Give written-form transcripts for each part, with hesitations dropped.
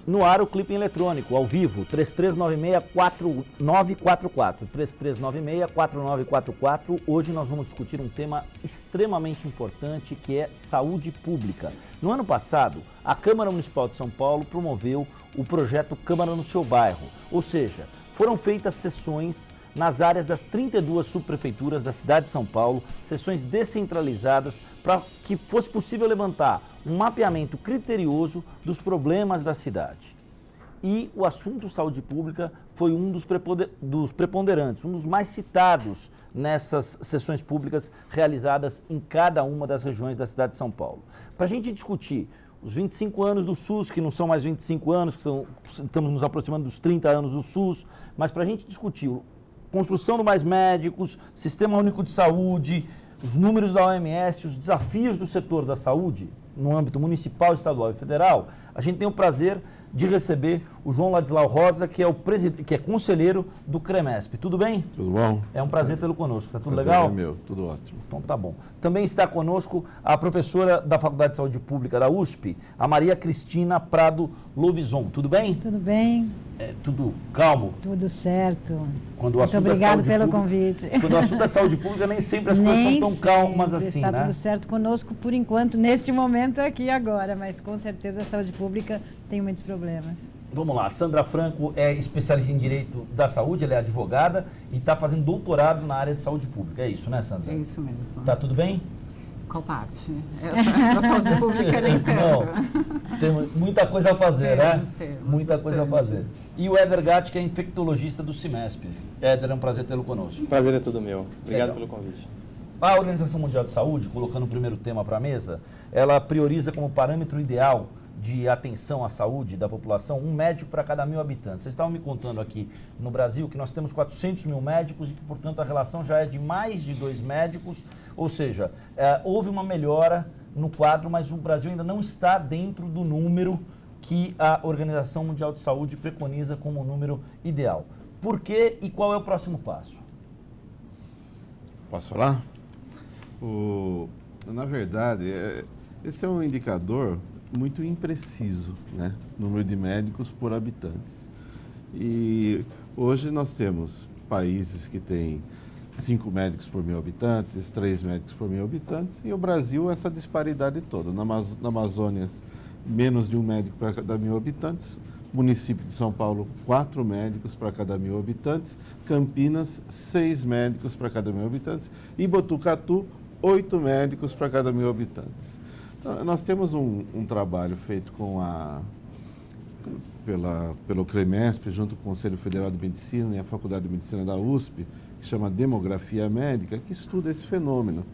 No ar, o clipe eletrônico, ao vivo, 3396-4944. 3396-4944. Hoje nós vamos discutir um tema extremamente importante, que é saúde pública. No ano passado, a Câmara Municipal de São Paulo promoveu o projeto Câmara no Seu Bairro. Ou seja, foram feitas sessões nas áreas das 32 subprefeituras da cidade de São Paulo, sessões descentralizadas, para que fosse possível levantar um mapeamento criterioso dos problemas da cidade. E o assunto saúde pública foi um dos preponderantes, um dos mais citados nessas sessões públicas realizadas em cada uma das regiões da cidade de São Paulo. Para a gente discutir os 25 anos do SUS, que não são mais 25 anos, estamos nos aproximando dos 30 anos do SUS, mas para a gente discutir construção de mais médicos, Sistema Único de Saúde, os números da OMS, os desafios do setor da saúde no âmbito municipal, estadual e federal, a gente tem o prazer de receber o João Ladislau Rosa, que é conselheiro do CREMESP. Tudo bem? Tudo bom? É um prazer tê-lo conosco. Tá tudo prazer legal? É meu, tudo ótimo. Então tá bom. Também está conosco a professora da Faculdade de Saúde Pública da USP, a Maria Cristina Prado Lovison. Tudo bem? Tudo bem. Tudo calmo? Tudo certo. Quando o Muito assunto obrigado é pelo pública, convite. Quando o assunto é saúde pública, nem sempre as coisas são tão calmas assim, está né? tudo certo conosco por enquanto, neste momento aqui agora, mas com certeza a saúde pública tem muitos problemas. Vamos lá, Sandra Franco é especialista em Direito da Saúde, ela é advogada e está fazendo doutorado na área de saúde pública. É isso, né, Sandra? É isso mesmo. Tá tudo bem? Qual parte? Essa saúde pública nem tanto. Não, temos muita coisa a fazer, Temos, né? Muita coisa a fazer. E o Éder Gatti, que é infectologista do CIMESP. Éder, é um prazer tê-lo conosco. Prazer é todo meu. Obrigado Legal. pelo convite. A Organização Mundial de Saúde, colocando o primeiro tema para a mesa, ela prioriza como parâmetro ideal de atenção à saúde da população, um médico para cada 1.000 habitantes. Vocês estavam me contando aqui no Brasil que nós temos 400 mil médicos e que, portanto, a relação já é de mais de 2 médicos, ou seja, houve uma melhora no quadro, mas o Brasil ainda não está dentro do número que a Organização Mundial de Saúde preconiza como o número ideal. Por quê e qual é o próximo passo? Posso falar? Na verdade, esse é um indicador muito impreciso, né? Número de médicos por habitantes. E hoje nós temos países que têm 5 médicos por 1.000 habitantes, 3 médicos por 1.000 habitantes, e o Brasil essa disparidade toda. Na Amazônia, menos de 1 médico para cada 1.000 habitantes, município de São Paulo, 4 médicos para cada 1.000 habitantes, Campinas, 6 médicos para cada 1.000 habitantes, e Botucatu, 8 médicos para cada 1.000 habitantes. Então, nós temos um trabalho feito pelo CREMESP, junto com o Conselho Federal de Medicina e a Faculdade de Medicina da USP, que chama Demografia Médica, que estuda esse fenômeno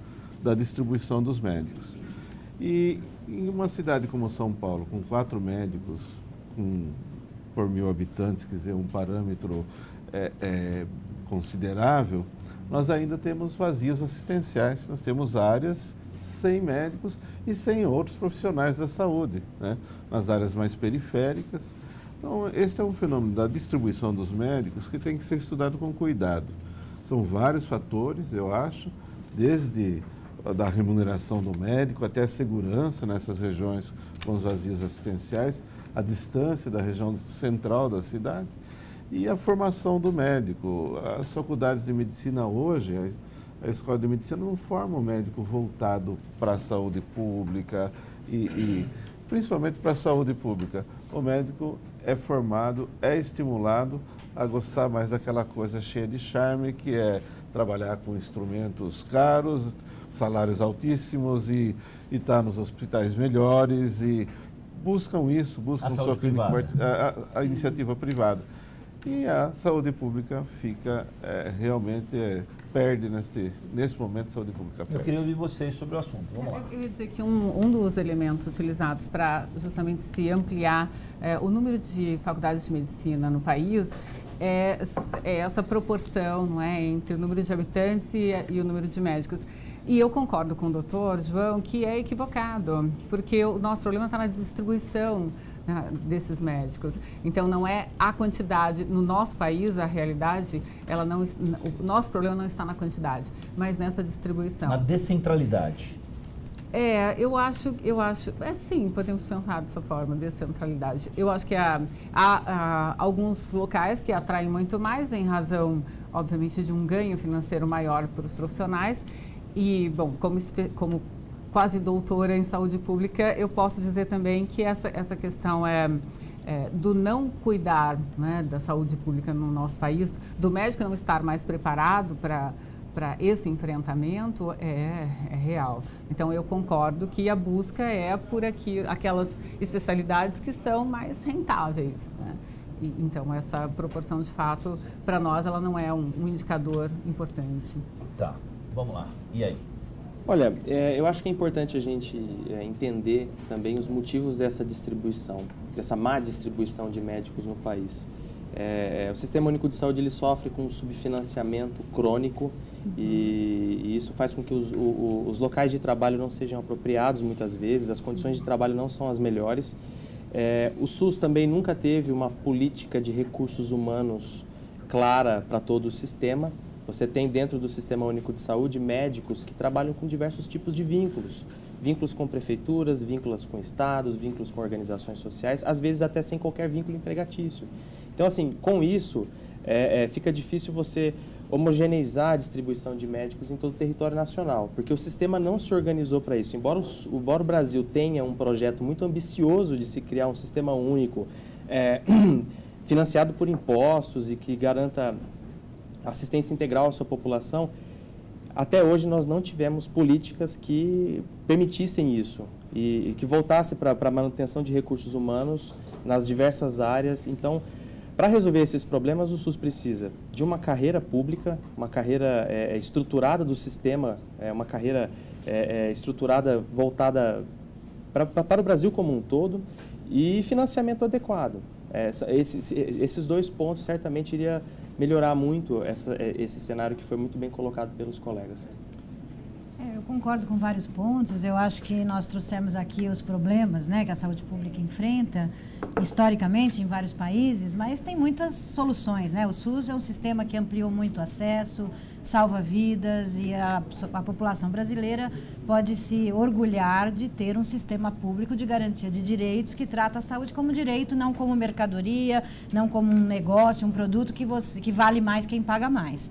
da distribuição dos médicos. E em uma cidade como São Paulo, com 4 médicos por 1.000 habitantes, quer dizer, um parâmetro considerável, nós ainda temos vazios assistenciais, nós temos áreas sem médicos e sem outros profissionais da saúde, né? Nas áreas mais periféricas. Então, esse é um fenômeno da distribuição dos médicos que tem que ser estudado com cuidado. São vários fatores, eu acho, desde da remuneração do médico até a segurança nessas regiões com os vazios assistenciais, a distância da região central da cidade e a formação do médico. As faculdades de medicina hoje, a escola de medicina não forma um médico voltado para a saúde pública e principalmente para a saúde pública. O médico é formado, é estimulado a gostar mais daquela coisa cheia de charme, que é trabalhar com instrumentos caros, salários altíssimos e estar nos hospitais melhores e buscam isso, buscam sua clínica, a iniciativa privada. E a saúde pública fica realmente perde nesse momento a saúde pública perde. Eu queria ouvir vocês sobre o assunto. Vamos lá. Eu ia dizer que um dos elementos utilizados para justamente se ampliar o número de faculdades de medicina no país é essa proporção, não é, entre o número de habitantes e o número de médicos. E eu concordo com o doutor João que é equivocado, porque o nosso problema está na distribuição desses médicos. Então, não é a quantidade. No nosso país, a realidade, o nosso problema não está na quantidade, mas nessa distribuição. Na descentralidade. Eu acho, sim, podemos pensar dessa forma, descentralidade. Eu acho que há alguns locais que atraem muito mais em razão, obviamente, de um ganho financeiro maior para os profissionais. E, bom, como quase doutora em saúde pública, eu posso dizer também que essa questão do não cuidar, né, da saúde pública no nosso país, do médico não estar mais preparado para esse enfrentamento é real. Então, eu concordo que a busca é por aquelas especialidades que são mais rentáveis, né? Então, essa proporção, de fato, para nós, ela não é um indicador importante. Tá, vamos lá. E aí? Olha, eu acho que é importante a gente entender também os motivos dessa distribuição, dessa má distribuição de médicos no país. O Sistema Único de Saúde ele sofre com um subfinanciamento crônico e isso faz com que os locais de trabalho não sejam apropriados muitas vezes, as condições de trabalho não são as melhores. O SUS também nunca teve uma política de recursos humanos clara para todo o sistema. Você tem dentro do Sistema Único de Saúde médicos que trabalham com diversos tipos de vínculos. Vínculos com prefeituras, vínculos com estados, vínculos com organizações sociais, às vezes até sem qualquer vínculo empregatício. Então, assim, com isso, fica difícil você homogeneizar a distribuição de médicos em todo o território nacional, porque o sistema não se organizou para isso. Embora o Brasil tenha um projeto muito ambicioso de se criar um sistema único, financiado por impostos e que garanta assistência integral à sua população, até hoje nós não tivemos políticas que permitissem isso e que voltasse para a manutenção de recursos humanos nas diversas áreas. Então, para resolver esses problemas, o SUS precisa de uma carreira pública, uma carreira estruturada do sistema, uma carreira estruturada, voltada para o Brasil como um todo e financiamento adequado. Esses dois pontos certamente iria melhorar muito esse cenário que foi muito bem colocado pelos colegas. Eu concordo com vários pontos. Eu acho que nós trouxemos aqui os problemas, né, que a saúde pública enfrenta historicamente em vários países, mas tem muitas soluções, né? O SUS é um sistema que ampliou muito o acesso, salva vidas e a população brasileira pode se orgulhar de ter um sistema público de garantia de direitos que trata a saúde como direito, não como mercadoria, não como um negócio, um produto que vale mais quem paga mais.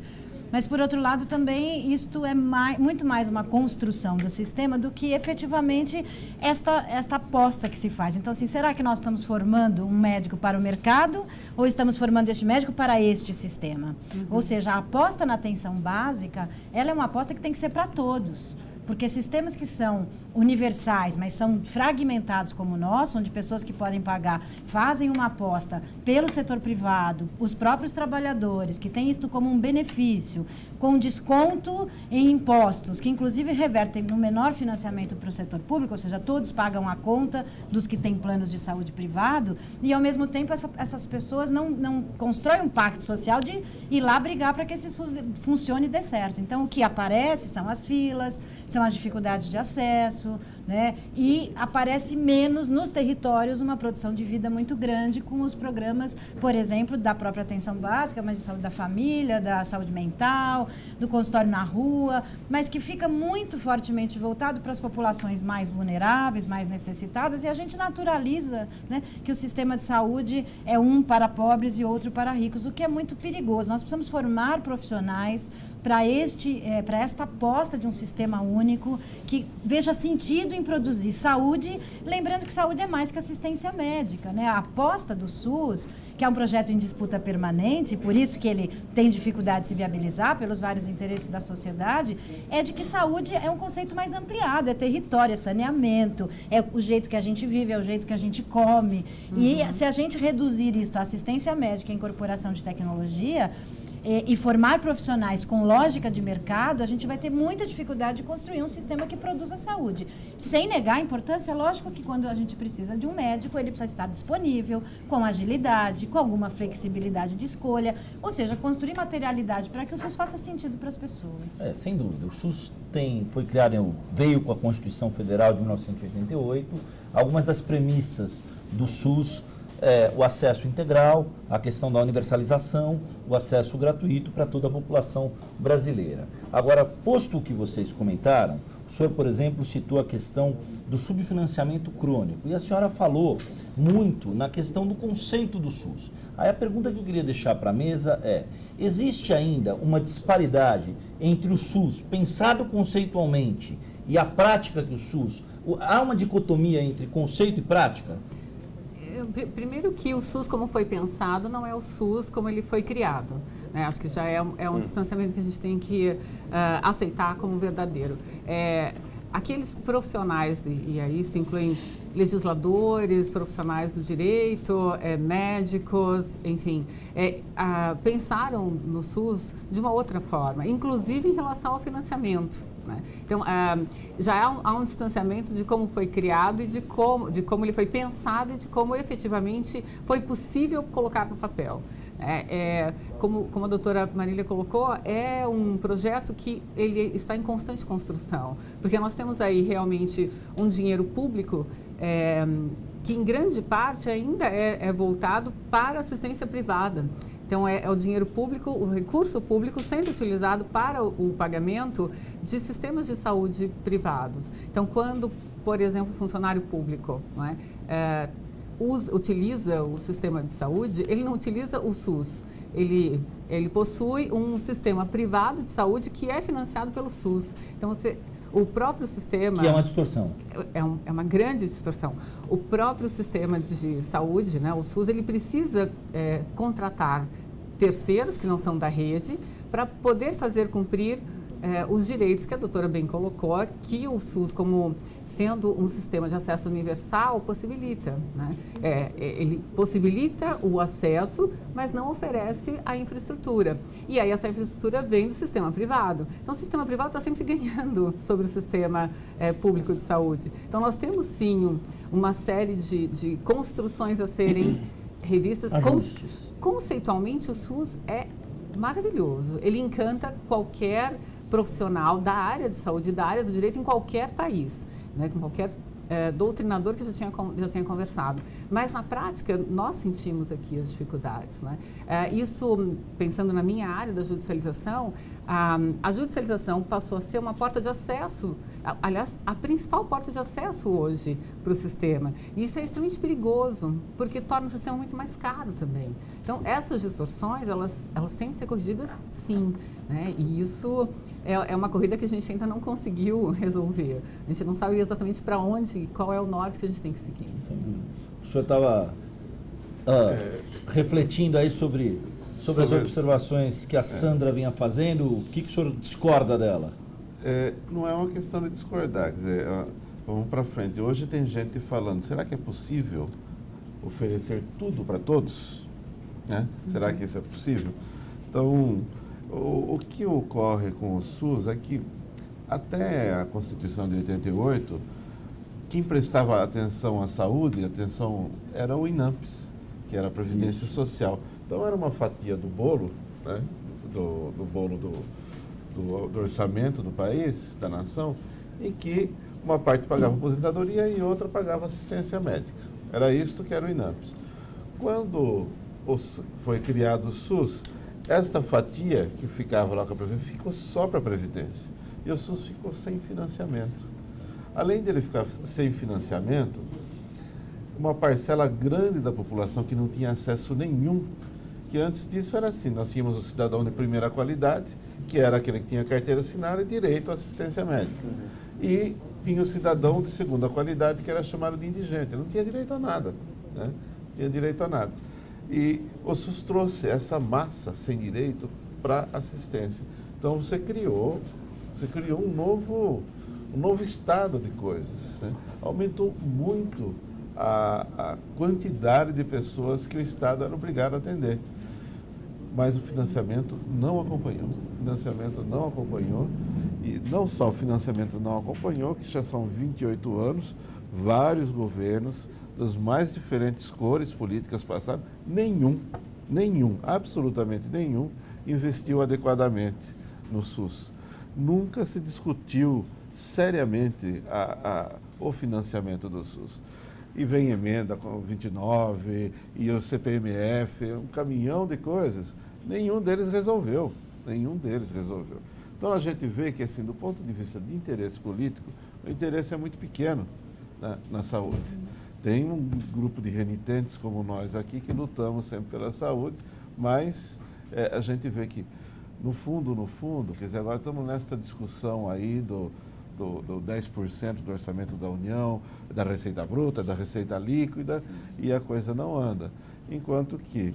Mas, por outro lado, também isto é muito mais uma construção do sistema do que efetivamente esta aposta que se faz. Então, assim, será que nós estamos formando um médico para o mercado ou estamos formando este médico para este sistema? Ou seja, a aposta na atenção básica, ela é uma aposta que tem que ser para todos. Porque sistemas que são universais, mas são fragmentados como o nosso, onde pessoas que podem pagar fazem uma aposta pelo setor privado, os próprios trabalhadores, que têm isto como um benefício, com desconto em impostos, que inclusive revertem no menor financiamento para o setor público, ou seja, todos pagam a conta dos que têm planos de saúde privado, e ao mesmo tempo essas pessoas não constroem um pacto social de ir lá brigar para que esse SUS funcione e dê certo. Então, o que aparece são as filas, são as dificuldades de acesso, né? E aparece menos nos territórios uma produção de vida muito grande com os programas, por exemplo, da própria atenção básica, mas de saúde da família, da saúde mental, do consultório na rua, mas que fica muito fortemente voltado para as populações mais vulneráveis, mais necessitadas, e a gente naturaliza, né, que o sistema de saúde é um para pobres e outro para ricos, o que é muito perigoso. Nós precisamos formar profissionais para esta aposta de um sistema único que veja sentido em produzir saúde, lembrando que saúde é mais que assistência médica, né? A aposta do SUS, que é um projeto em disputa permanente, por isso que ele tem dificuldade de se viabilizar pelos vários interesses da sociedade, é de que saúde é um conceito mais ampliado, é território, é saneamento, é o jeito que a gente vive, é o jeito que a gente come. E se a gente reduzir isso à assistência médica e incorporação de tecnologia, e formar profissionais com lógica de mercado, a gente vai ter muita dificuldade de construir um sistema que produza saúde. Sem negar a importância, lógico que quando a gente precisa de um médico, ele precisa estar disponível, com agilidade, com alguma flexibilidade de escolha, ou seja, construir materialidade para que o SUS faça sentido para as pessoas. Sem dúvida. O SUS foi criado, veio com a Constituição Federal de 1988. Algumas das premissas do SUS o acesso integral, a questão da universalização, o acesso gratuito para toda a população brasileira. Agora, posto o que vocês comentaram, o senhor, por exemplo, citou a questão do subfinanciamento crônico e a senhora falou muito na questão do conceito do SUS. Aí a pergunta que eu queria deixar para a mesa é: existe ainda uma disparidade entre o SUS pensado conceitualmente e a prática que o SUS... Há uma dicotomia entre conceito e prática? Primeiro que o SUS como foi pensado não é o SUS como ele foi criado. Né? Acho que já é um distanciamento que a gente tem que aceitar como verdadeiro. Aqueles profissionais, e aí se incluem legisladores, profissionais do direito, médicos, enfim, pensaram no SUS de uma outra forma, inclusive em relação ao financiamento. Né? Então, já há um distanciamento de como foi criado e de como ele foi pensado e de como efetivamente foi possível colocar no papel. Como a doutora Marília colocou, é um projeto que ele está em constante construção, porque nós temos aí realmente um dinheiro público que em grande parte ainda é voltado para assistência privada. Então, é o dinheiro público, o recurso público sendo utilizado para o pagamento de sistemas de saúde privados. Então, quando, por exemplo, o funcionário público utiliza o sistema de saúde, ele não utiliza o SUS. Ele possui um sistema privado de saúde que é financiado pelo SUS. Então, o próprio sistema... Que é uma distorção. É uma grande distorção. O próprio sistema de saúde, né, o SUS, ele precisa contratar terceiros que não são da rede para poder fazer cumprir os direitos que a doutora bem colocou, que o SUS, como sendo um sistema de acesso universal, possibilita. Né? Ele possibilita o acesso, mas não oferece a infraestrutura. E aí essa infraestrutura vem do sistema privado. Então o sistema privado está sempre ganhando sobre o sistema público de saúde. Então nós temos sim uma série de construções a serem revistas. Conceitualmente o SUS é maravilhoso. Ele encanta qualquer profissional da área de saúde, da área do direito em qualquer país, né, com qualquer doutrinador que já tenha conversado. Mas, na prática, nós sentimos aqui as dificuldades. Né? Isso, pensando na minha área da judicialização, a judicialização passou a ser uma porta de acesso, aliás, a principal porta de acesso hoje para o sistema. E isso é extremamente perigoso, porque torna o sistema muito mais caro também. Então, essas distorções, elas têm que ser corrigidas, sim. Né? E isso é uma corrida que a gente ainda não conseguiu resolver. A gente não sabe exatamente para onde, qual é o norte que a gente tem que seguir. O senhor estava refletindo aí sobre as observações que a Sandra vinha fazendo. O que o senhor discorda dela? Não é uma questão de discordar. Quer dizer, vamos para frente. Hoje tem gente falando, será que é possível oferecer tudo para todos? Né? Será que isso é possível? Então, o que ocorre com o SUS é que, até a Constituição de 88, quem prestava atenção à saúde, era o INAMPS, que era a Previdência Social. Então, era uma fatia do bolo, né? do bolo do orçamento do país, da nação, em que uma parte pagava aposentadoria e outra pagava assistência médica. Era isto que era o INAMPS. Quando foi criado o SUS, esta fatia que ficava lá com a Previdência ficou só para a Previdência. E o SUS ficou sem financiamento. Além dele ficar sem financiamento, uma parcela grande da população que não tinha acesso nenhum, que antes disso era assim, nós tínhamos o cidadão de primeira qualidade, que era aquele que tinha carteira assinada e direito à assistência médica. E tinha o cidadão de segunda qualidade, que era chamado de indigente, não tinha direito a nada. Né? Não tinha direito a nada. E o SUS trouxe essa massa sem direito para assistência. Então você criou um novo estado de coisas. Né? Aumentou muito a quantidade de pessoas que o Estado era obrigado a atender. Mas o financiamento não acompanhou. E não só o financiamento não acompanhou, que já são 28 anos, vários governos das mais diferentes cores políticas passaram, absolutamente nenhum, investiu adequadamente no SUS. Nunca se discutiu seriamente o financiamento do SUS. e vem emenda com 29 e o CPMF, um caminhão de coisas. Nenhum deles resolveu. Então a gente vê que, assim, do ponto de vista de interesse político, o interesse é muito pequeno, né, na saúde. Tem um grupo de renitentes como nós aqui que lutamos sempre pela saúde, mas a gente vê que, no fundo, quer dizer, agora estamos nessa discussão aí do 10% do orçamento da União, da receita bruta, da receita líquida, e a coisa não anda. Enquanto que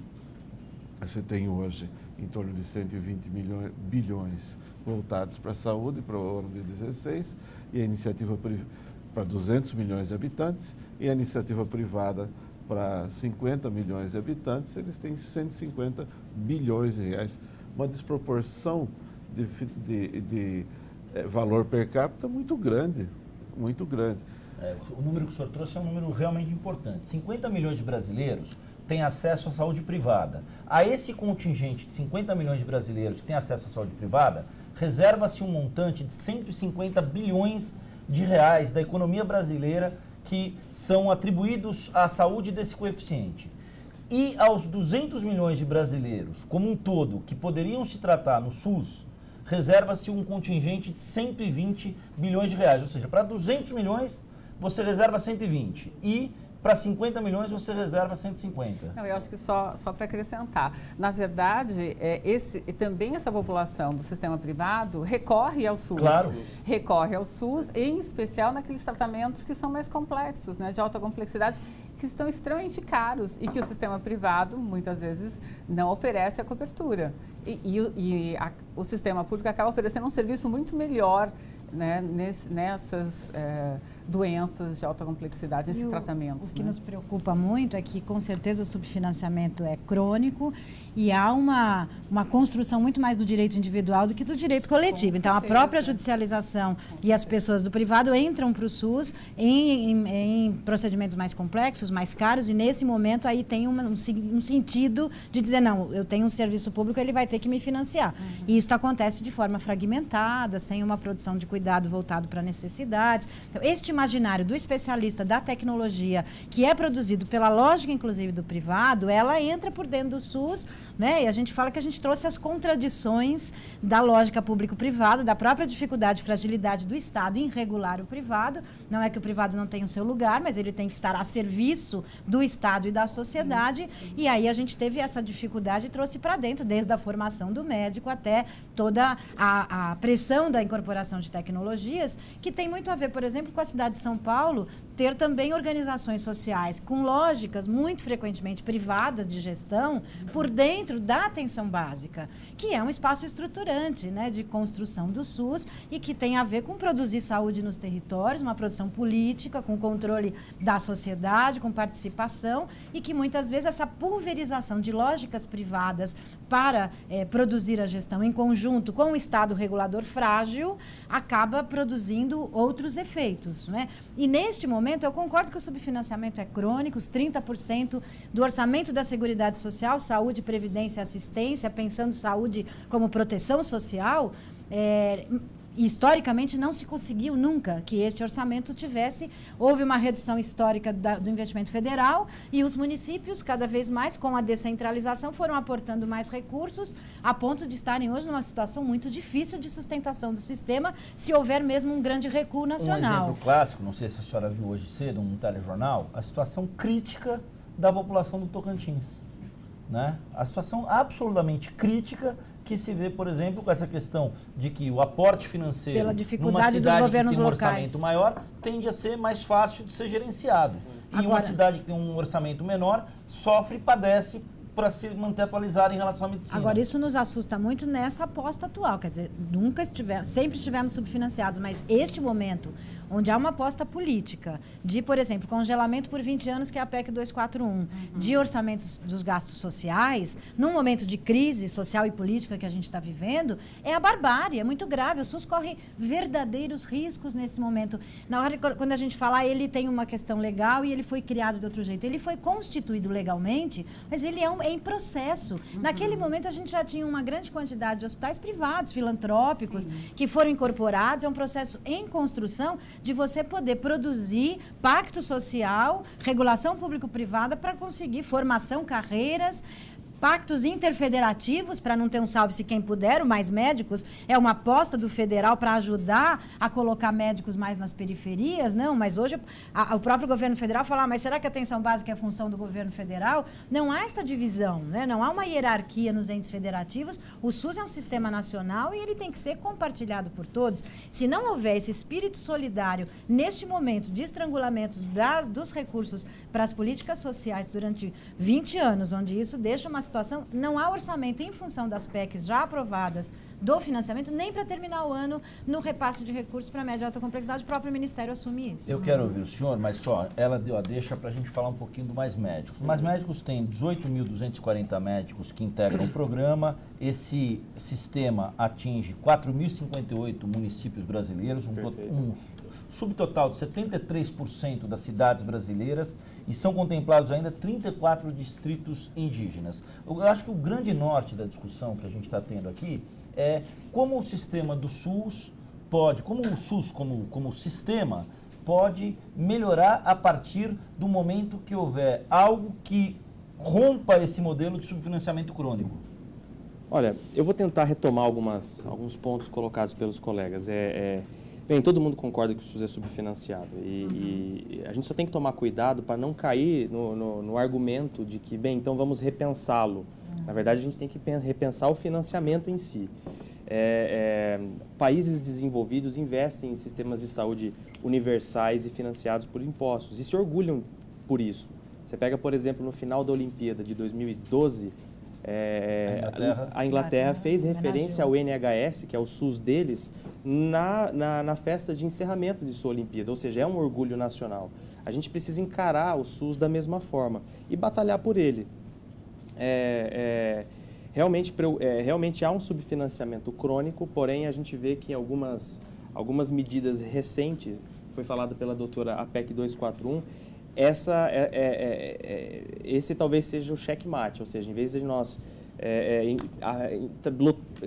você tem hoje em torno de 120 bilhões voltados para a saúde para o ano de 16, e a iniciativa para 200 milhões de habitantes, e a iniciativa privada para 50 milhões de habitantes, eles têm 150 bilhões de reais. Uma desproporção de valor per capita muito grande, muito grande. O número que o senhor trouxe é um número realmente importante. 50 milhões de brasileiros têm acesso à saúde privada. A esse contingente de 50 milhões de brasileiros que têm acesso à saúde privada, reserva-se um montante de 150 bilhões de reais da economia brasileira que são atribuídos à saúde desse coeficiente. E aos 200 milhões de brasileiros, como um todo, que poderiam se tratar no SUS, reserva-se um contingente de 120 bilhões de reais. Ou seja, para 200 milhões você reserva 120 e para 50 milhões você reserva 150. Não, eu acho que só para acrescentar. Na verdade, também essa população do sistema privado recorre ao SUS. Claro. Recorre ao SUS, em especial naqueles tratamentos que são mais complexos, né, de alta complexidade, que estão extremamente caros e que o sistema privado, muitas vezes, não oferece a cobertura. O sistema público acaba oferecendo um serviço muito melhor, né, nessas doenças de alta complexidade, nesses tratamentos. O que nos preocupa muito é que, com certeza, o subfinanciamento é crônico e há uma construção muito mais do direito individual do que do direito coletivo. Então, a própria judicialização e as pessoas do privado entram para o SUS em procedimentos mais complexos, mais caros, e nesse momento aí tem um sentido de dizer, não, eu tenho um serviço público, ele vai ter que me financiar. E isso acontece de forma fragmentada, sem uma produção de cuidado voltado para necessidades. Então, este imaginário do especialista da tecnologia, que é produzido pela lógica, inclusive, do privado, ela entra por dentro do SUS, né? E a gente fala que a gente trouxe as contradições da lógica público-privada, da própria dificuldade e fragilidade do Estado em regular o privado. Não é que o privado não tenha o seu lugar, mas ele tem que estar a serviço do Estado e da sociedade. E aí a gente teve essa dificuldade e trouxe para dentro, desde a formação do médico até toda a pressão da incorporação de tecnologias, que tem muito a ver, por exemplo, com a cidade de São Paulo ter também organizações sociais com lógicas muito frequentemente privadas de gestão por dentro da atenção básica, que é um espaço estruturante, né, de construção do SUS e que tem a ver com produzir saúde nos territórios, uma produção política, com controle da sociedade, com participação, e que muitas vezes essa pulverização de lógicas privadas para produzir a gestão em conjunto com o Estado regulador frágil acaba produzindo outros efeitos, né? E neste momento eu concordo que o subfinanciamento é crônico, os 30% do orçamento da Seguridade Social, saúde, previdência e assistência, pensando saúde como proteção social, historicamente não se conseguiu nunca que este orçamento houve uma redução histórica do investimento federal e os municípios cada vez mais com a descentralização foram aportando mais recursos a ponto de estarem hoje numa situação muito difícil de sustentação do sistema se houver mesmo um grande recuo nacional. Um exemplo clássico, não sei se a senhora viu hoje cedo um telejornal, a situação crítica da população do Tocantins, né? A situação absolutamente crítica que se vê, por exemplo, com essa questão de que o aporte financeiro pela dificuldade dos governos que tem um locais, orçamento maior tende a ser mais fácil de ser gerenciado. E uma cidade que tem um orçamento menor sofre e padece para se manter atualizada em relação à medicina. Agora, isso nos assusta muito nessa aposta atual, quer dizer, sempre estivemos subfinanciados, mas este momento, onde há uma aposta política de, por exemplo, congelamento por 20 anos, que é a PEC 241, de orçamentos dos gastos sociais, num momento de crise social e política que a gente está vivendo, é a barbárie, é muito grave. O SUS corre verdadeiros riscos nesse momento. Na hora, quando a gente fala, ele tem uma questão legal e ele foi criado de outro jeito. Ele foi constituído legalmente, mas ele é em processo. Naquele momento, a gente já tinha uma grande quantidade de hospitais privados, filantrópicos, que foram incorporados. É um processo em construção de você poder produzir pacto social, regulação público-privada para conseguir formação, carreiras, pactos interfederativos, para não ter um salve-se quem puder, o Mais Médicos é uma aposta do federal para ajudar a colocar médicos mais nas periferias, não, mas hoje o próprio governo federal fala, mas será que a atenção básica é a função do governo federal? Não há essa divisão, né? Não há uma hierarquia nos entes federativos, o SUS é um sistema nacional e ele tem que ser compartilhado por todos. Se não houver esse espírito solidário neste momento de estrangulamento dos recursos para as políticas sociais durante 20 anos, onde isso deixa uma situação, não há orçamento em função das PECs já aprovadas do financiamento, nem para terminar o ano no repasse de recursos para média e alta complexidade, o próprio Ministério assume isso. Eu quero ouvir o senhor, mas só, ela deu a deixa para a gente falar um pouquinho do Mais Médicos. O Mais Médicos tem 18.240 médicos que integram o programa, esse sistema atinge 4.058 municípios brasileiros, um subtotal de 73% das cidades brasileiras, e são contemplados ainda 34 distritos indígenas. Eu acho que o grande norte da discussão que a gente está tendo aqui é como o sistema do SUS pode, como o SUS como sistema pode melhorar a partir do momento que houver algo que rompa esse modelo de subfinanciamento crônico. Olha, eu vou tentar retomar alguns pontos colocados pelos colegas. Bem, todo mundo concorda que o SUS é subfinanciado e a gente só tem que tomar cuidado para não cair no argumento de que, bem, então vamos repensá-lo. Na verdade, a gente tem que repensar o financiamento em si. Países desenvolvidos investem em sistemas de saúde universais e financiados por impostos e se orgulham por isso. Você pega, por exemplo, no final da Olimpíada de 2012, a Inglaterra fez referência ao NHS, que é o SUS deles, na festa de encerramento de sua Olimpíada, ou seja, é um orgulho nacional. A gente precisa encarar o SUS da mesma forma e batalhar por ele. Realmente há um subfinanciamento crônico, porém a gente vê que em algumas medidas recentes, foi falado pela doutora APEC 241, esse talvez seja o checkmate, ou seja, em vez de nós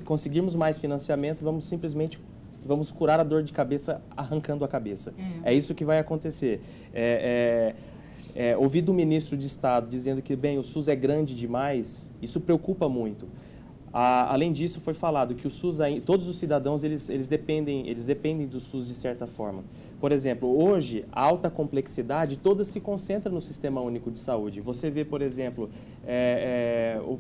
conseguirmos mais financiamento, vamos curar a dor de cabeça arrancando a cabeça. É isso que vai acontecer. Ouvi do ministro de Estado dizendo que, bem, o SUS é grande demais, isso preocupa muito. Além disso, foi falado que o SUS, todos os cidadãos, eles dependem do SUS de certa forma. Por exemplo, hoje, a alta complexidade toda se concentra no Sistema Único de Saúde. Você vê, por exemplo,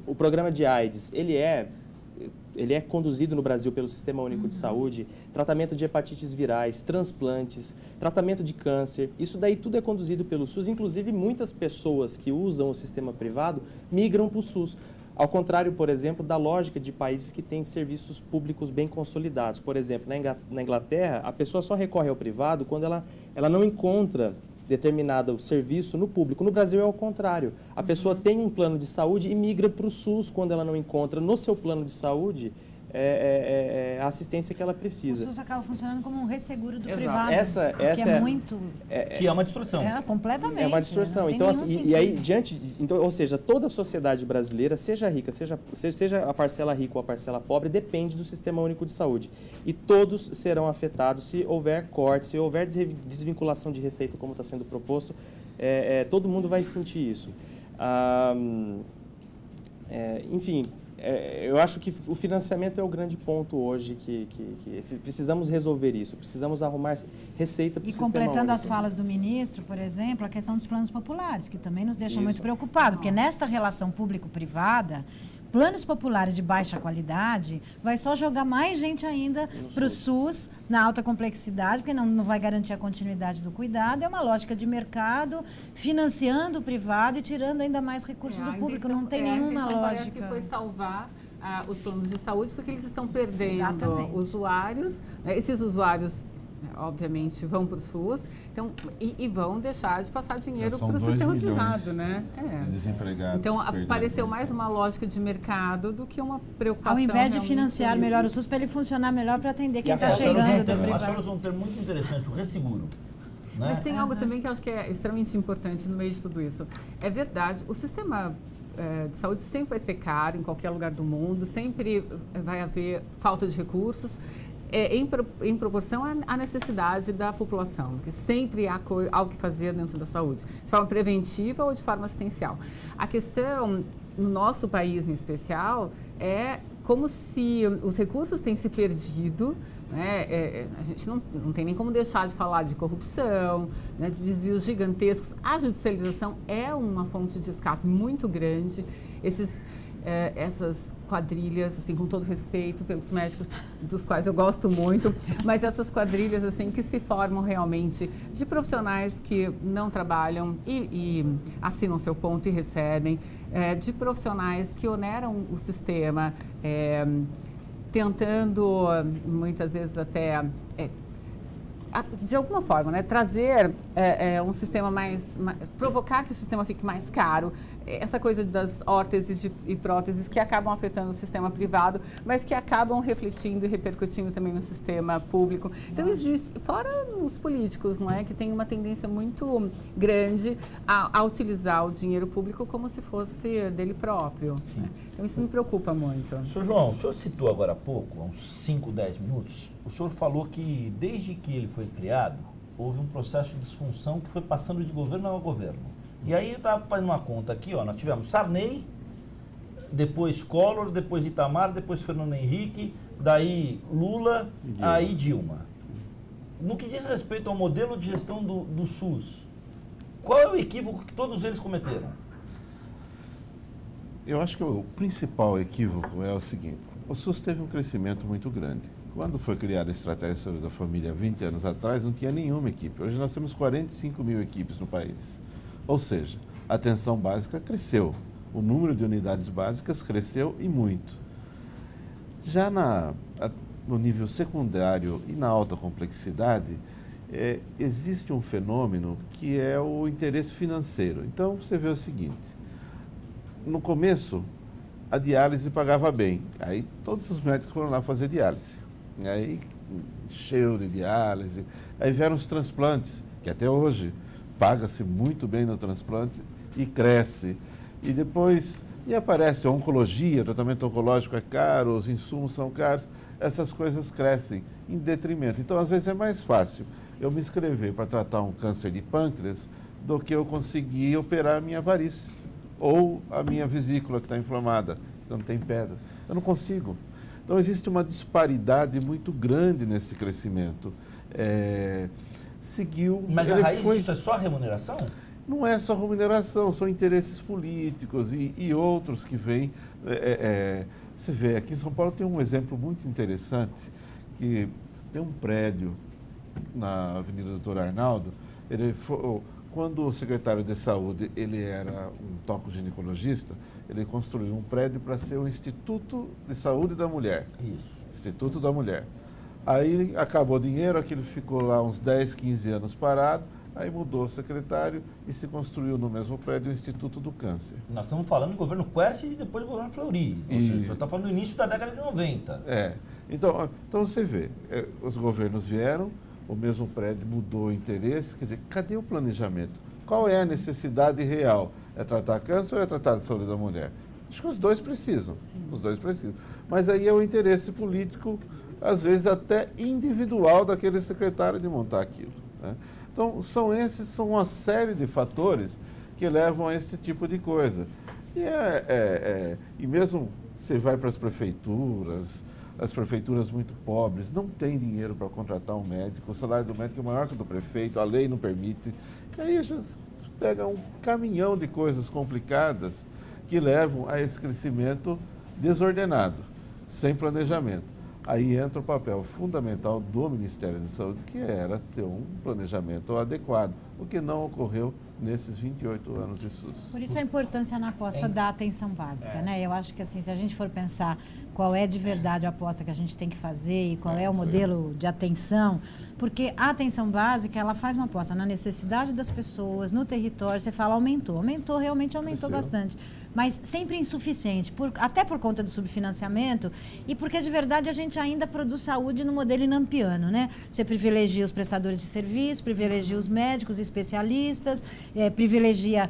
o programa de AIDS, ele é conduzido no Brasil pelo Sistema Único de Saúde, tratamento de hepatites virais, transplantes, tratamento de câncer, isso daí tudo é conduzido pelo SUS, inclusive muitas pessoas que usam o sistema privado migram para o SUS. Ao contrário, por exemplo, da lógica de países que têm serviços públicos bem consolidados. Por exemplo, na Inglaterra, a pessoa só recorre ao privado quando ela não encontra determinado serviço no público. No Brasil é o contrário. A pessoa tem um plano de saúde e migra para o SUS quando ela não encontra no seu plano de saúde a assistência que ela precisa. O SUS acaba funcionando como um resseguro do Exato. privado, que é muito... que é uma distorção. Completamente. É uma distorção. Então, assim, ou seja, toda a sociedade brasileira, seja rica, seja a parcela rica ou a parcela pobre, depende do Sistema Único de Saúde. E todos serão afetados se houver corte, se houver desvinculação de receita, como está sendo proposto, todo mundo vai sentir isso. Enfim... eu acho que o financiamento é o grande ponto hoje, precisamos resolver isso, precisamos arrumar receita para o sistema único. E completando as falas do ministro, por exemplo, a questão dos planos populares, que também nos deixa muito preocupados, porque nesta relação público-privada, planos populares de baixa qualidade vai só jogar mais gente ainda para o SUS na alta complexidade, porque não vai garantir a continuidade do cuidado. É uma lógica de mercado, financiando o privado e tirando ainda mais recursos do público. Não tem nenhuma lógica. Parece que foi salvar os planos de saúde, porque eles estão perdendo usuários. Esses usuários, obviamente, vão para o SUS e vão deixar de passar dinheiro para o sistema privado, né? Desempregados. Então, apareceu mais uma lógica de mercado do que uma preocupação. Ao invés de financiar melhor o SUS, para ele funcionar melhor para atender quem está chegando do privado. A senhora usou um termo muito interessante, o resseguro. Né? Mas tem algo também que eu acho que é extremamente importante no meio de tudo isso. É verdade, o sistema de saúde sempre vai ser caro em qualquer lugar do mundo, sempre vai haver falta de recursos. em proporção à necessidade da população, que sempre há algo que fazer dentro da saúde, de forma preventiva ou de forma assistencial. A questão, no nosso país em especial, é como se os recursos têm se perdido, né? A gente não tem nem como deixar de falar de corrupção, né, de desvios gigantescos. A judicialização é uma fonte de escape muito grande. Essas quadrilhas, assim, com todo respeito pelos médicos, dos quais eu gosto muito, mas essas quadrilhas, assim, que se formam realmente de profissionais que não trabalham e assinam seu ponto e recebem, de profissionais que oneram o sistema, tentando, muitas vezes até, de alguma forma, né, trazer um sistema provocar que o sistema fique mais caro, essa coisa das órteses e próteses que acabam afetando o sistema privado, mas que acabam refletindo e repercutindo também no sistema público. Então existe, fora os políticos, não é, que tem uma tendência muito grande a utilizar o dinheiro público como se fosse dele próprio, né? Então isso me preocupa muito. Sr. João, o senhor citou agora há pouco, há uns 5, 10 minutos, o senhor falou que desde que ele foi criado, houve um processo de disfunção que foi passando de governo a governo. E aí eu estava fazendo uma conta aqui, ó, nós tivemos Sarney, depois Collor, depois Itamar, depois Fernando Henrique, daí Lula, aí Dilma. No que diz respeito ao modelo de gestão do SUS, qual é o equívoco que todos eles cometeram? Eu acho que o principal equívoco é o seguinte: o SUS teve um crescimento muito grande. Quando foi criada a Estratégia de Saúde da Família 20 anos atrás, não tinha nenhuma equipe. Hoje nós temos 45 mil equipes no país. Ou seja, a atenção básica cresceu, o número de unidades básicas cresceu e muito. Já no nível secundário e na alta complexidade, existe um fenômeno que é o interesse financeiro. Então, você vê o seguinte: no começo, a diálise pagava bem, aí todos os médicos foram lá fazer diálise, aí encheu de diálise, aí vieram os transplantes, que até hoje paga-se muito bem no transplante e cresce. E depois, aparece a oncologia, o tratamento oncológico é caro, os insumos são caros, essas coisas crescem em detrimento. Então, às vezes é mais fácil eu me inscrever para tratar um câncer de pâncreas do que eu conseguir operar a minha varize ou a minha vesícula que está inflamada, que não tem pedra. Eu não consigo. Então, existe uma disparidade muito grande nesse crescimento. Mas a raiz disso é só a remuneração? Não é só remuneração, são interesses políticos e outros que vêm. Você vê, aqui em São Paulo tem um exemplo muito interessante, que tem um prédio na Avenida Doutor Arnaldo. Quando o secretário de Saúde ele era um tocoginecologista, ele construiu um prédio para ser o Instituto de Saúde da Mulher. Isso. Instituto da Mulher. Aí acabou o dinheiro, aquilo ficou lá uns 10, 15 anos parado, aí mudou o secretário e se construiu no mesmo prédio o Instituto do Câncer. Nós estamos falando do governo Quercia e depois do governo Fleury. Ou seja, o senhor está falando do início da década de 90. Então você vê, os governos vieram, o mesmo prédio mudou o interesse, quer dizer, cadê o planejamento? Qual é a necessidade real? É tratar câncer ou é tratar a saúde da mulher? Acho que os dois precisam, os dois precisam. Mas aí é o interesse político, às vezes até individual daquele secretário de montar aquilo, né? Então, são uma série de fatores que levam a esse tipo de coisa. E mesmo você vai para as prefeituras muito pobres não têm dinheiro para contratar um médico, o salário do médico é maior que o do prefeito, a lei não permite. E aí a gente pega um caminhão de coisas complicadas que levam a esse crescimento desordenado, sem planejamento. Aí entra o papel fundamental do Ministério da Saúde, que era ter um planejamento adequado, o que não ocorreu nesses 28 anos de SUS. Por isso a importância na aposta da atenção básica, né? Eu acho que assim, se a gente for pensar qual é de verdade a aposta que a gente tem que fazer e qual é o modelo de atenção, porque a atenção básica, ela faz uma aposta na necessidade das pessoas, no território. Você fala aumentou, realmente aumentou bastante, mas sempre insuficiente, até por conta do subfinanciamento e porque de verdade a gente ainda produz saúde no modelo inampiano, né? Você privilegia os prestadores de serviço, privilegia os médicos, especialistas, privilegia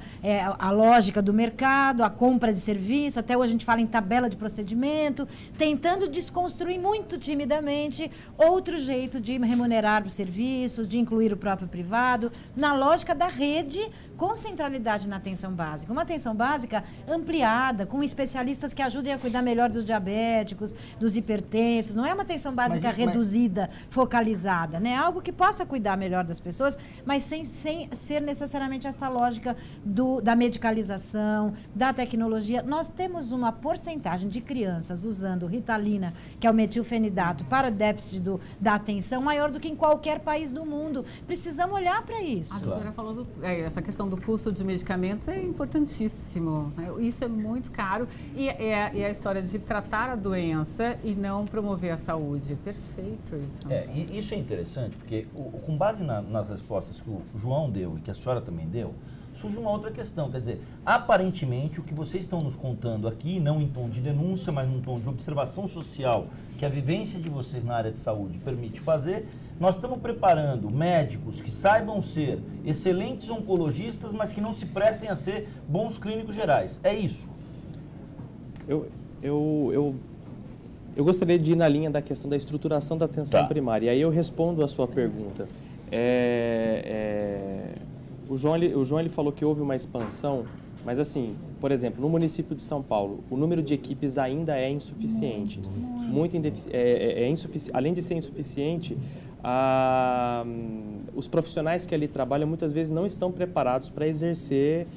a lógica do mercado, a compra de serviço, até hoje a gente fala em tabela de procedimento, tentando desconstruir muito timidamente outro jeito de remunerar os serviços, de incluir o próprio privado, na lógica da rede, com centralidade na atenção básica. Uma atenção básica ampliada, com especialistas que ajudem a cuidar melhor dos diabéticos, dos hipertensos. Não é uma atenção básica reduzida, focalizada, né? Algo que possa cuidar melhor das pessoas, mas sem ser necessariamente esta lógica da medicalização, da tecnologia. Nós temos uma porcentagem de crianças usando Ritalina, que é o metilfenidato, para déficit da atenção, maior do que em qualquer país do mundo. Precisamos olhar para isso. A doutora falou essa questão do custo de medicamentos é importantíssimo, né? Isso é muito caro e é a história de tratar a doença e não promover a saúde. Perfeito isso. E isso é interessante porque com base nas respostas que o João deu e que a senhora também deu, surge uma outra questão, quer dizer, aparentemente o que vocês estão nos contando aqui, não em tom de denúncia, mas num tom de observação social, que a vivência de vocês na área de saúde permite fazer, nós estamos preparando médicos que saibam ser excelentes oncologistas, mas que não se prestem a ser bons clínicos gerais. É isso? Eu gostaria de ir na linha da questão da estruturação da atenção primária. E aí eu respondo a sua pergunta. O João ele falou que houve uma expansão, mas assim, por exemplo, no município de São Paulo, o número de equipes ainda é insuficiente. Além de ser insuficiente, os profissionais que ali trabalham muitas vezes não estão preparados para exercer,